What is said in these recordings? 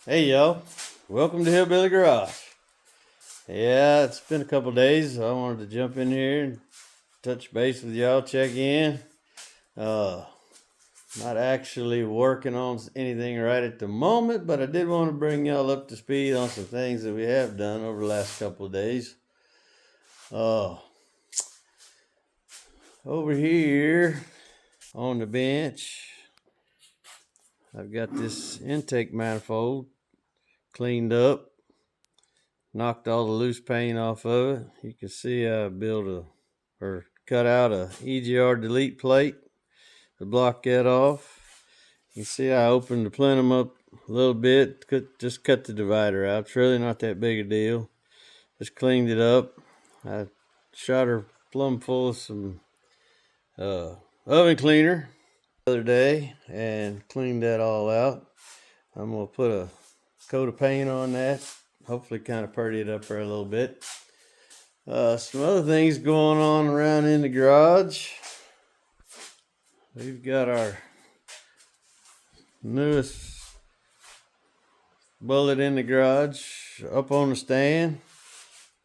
Hey y'all, welcome to Hillbilly Garage. Yeah, it's been a couple days. So I wanted to jump in here and touch base with y'all, check in. Uh, Not actually working on anything right at the moment, but I did want to bring y'all up to speed on some things that we have done over the last couple of days. Uh, Over here on the bench, I've got this intake manifold cleaned up. Knocked all the loose paint off of it. You can see I cut out a EGR delete plate to block that off. You can see I opened the plenum up a little bit, just cut the divider out. It's really not that big a deal. Just cleaned it up. I shot her plumb full of some oven cleaner the other day and cleaned that all out. I'm going to put a coat of paint on that. Hopefully kind of purdy it up there a little bit. Some other things going on around in the garage. We've got our newest bullet in the garage up on the stand.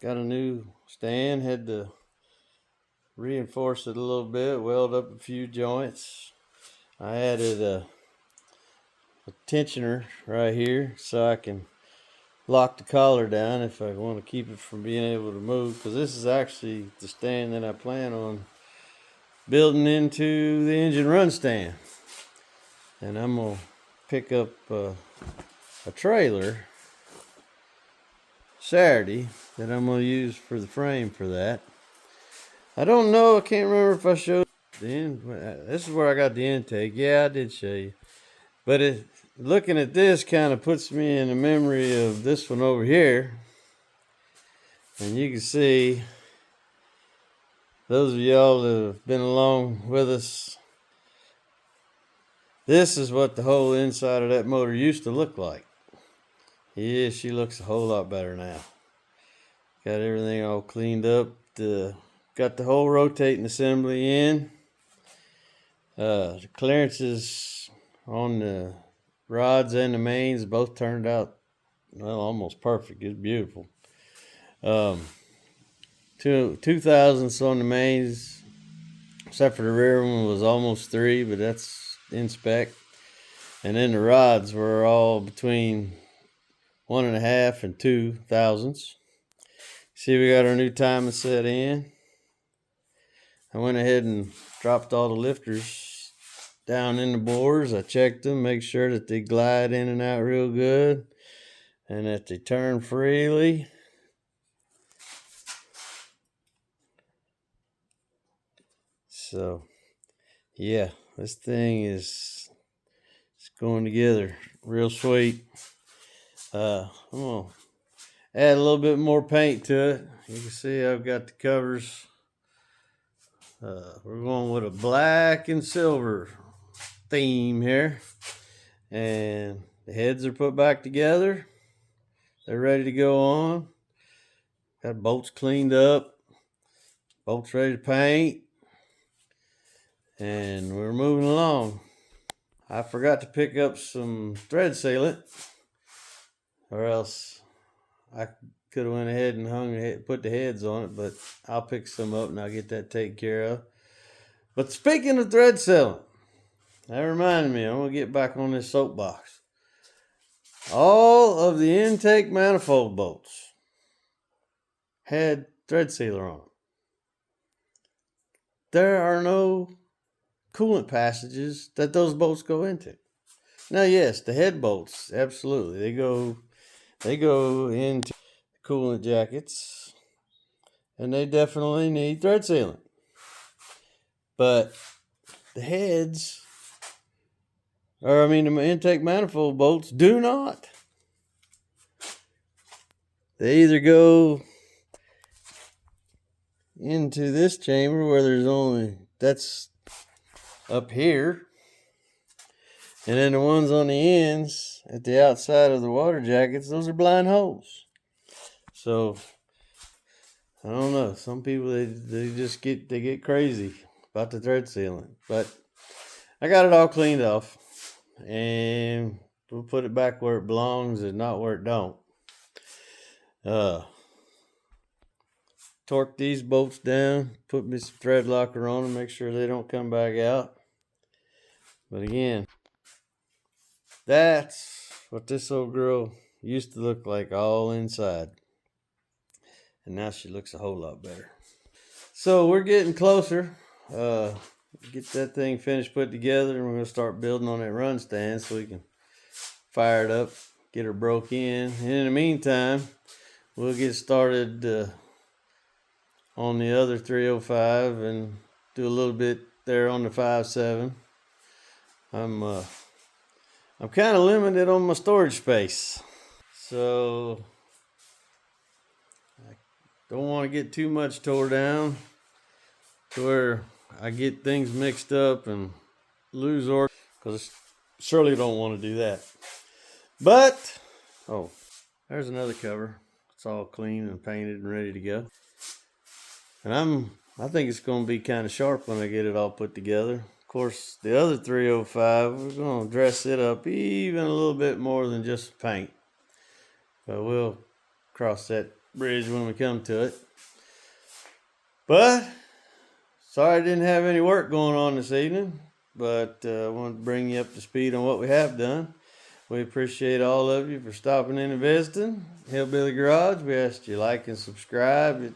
Got a new stand, had to reinforce it a little bit, weld up a few joints. I added a tensioner right here so I can lock the collar down if I want to keep it from being able to move, because this is actually the stand that I plan on building into the engine run stand. And I'm going to pick up a trailer Saturday that I'm going to use for the frame for that. I don't know, I can't remember if I showed this is where I got the intake. Yeah, I did show you. But looking at this kind of puts me in the memory of this one over here. And you can see, those of y'all that have been along with us, this is what the whole inside of that motor used to look like. Yeah, she looks a whole lot better now. Got everything all cleaned up. Got the whole rotating assembly in. The clearances on the rods and the mains both turned out, well, almost perfect. It's beautiful. 2 thousandths on the mains, except for the rear one was almost 3, but that's in spec. And then the rods were all between 1.5 and 2 thousandths. See, we got our new timing set in. I went ahead and dropped all the lifters down in the bores. I checked them, make sure that they glide in and out real good and that they turn freely. So, yeah, this thing is going together real sweet. I'm going to add a little bit more paint to it. You can see I've got the covers. We're going with a black and silver theme here. And the heads are put back together. They're ready to go on. Got bolts cleaned up. Bolts ready to paint. And we're moving along. I forgot to pick up some thread sealant, or else I could have went ahead and put the heads on it, but I'll pick some up and I'll get that taken care of. But speaking of thread sealant, that reminded me, I'm going to get back on this soapbox. All of the intake manifold bolts had thread sealer on them. There are no coolant passages that those bolts go into. Now, yes, the head bolts, absolutely, they go into coolant jackets, and they definitely need thread sealant. But the heads, the intake manifold bolts do not. They either go into this chamber where that's up here, and then the ones on the ends at the outside of the water jackets, those are blind holes. So I don't know. Some people they just get crazy about the thread sealant. But I got it all cleaned off, and we'll put it back where it belongs and not where it don't. Torque these bolts down, put me some thread locker on them, make sure they don't come back out. But again, that's what this old girl used to look like all inside. And now she looks a whole lot better. So we're getting closer. Get that thing finished, put together, and we're going to start building on that run stand so we can fire it up, get her broke in. And in the meantime, we'll get started on the other 305 and do a little bit there on the 5.7. I'm kind of limited on my storage space, so I don't want to get too much tore down to where I get things mixed up and lose order, because I surely don't want to do that. But, oh, there's another cover. It's all clean and painted and ready to go. And I think it's going to be kind of sharp when I get it all put together. Of course, the other 305, we're going to dress it up even a little bit more than just paint. But we'll cross that bridge when we come to it. But sorry I didn't have any work going on this evening, but I wanted to bring you up to speed on what we have done. We appreciate all of you for stopping in and visiting Hillbilly Garage. We ask you like and subscribe. It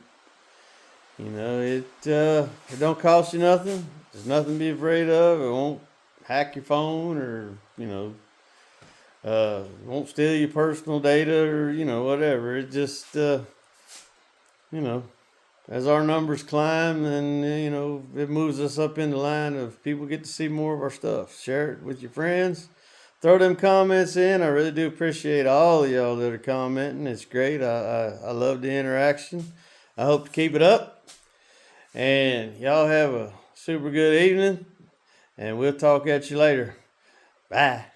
don't cost you nothing. There's nothing to be afraid of. It won't hack your phone, or won't steal your personal data, or whatever. It just as our numbers climb, and it moves us up in the line of people get to see more of our stuff. Share it with your friends. Throw them comments in. I really do appreciate all of y'all that are commenting. It's great. I love the interaction. I hope to keep it up. And y'all have a super good evening. And we'll talk at you later. Bye.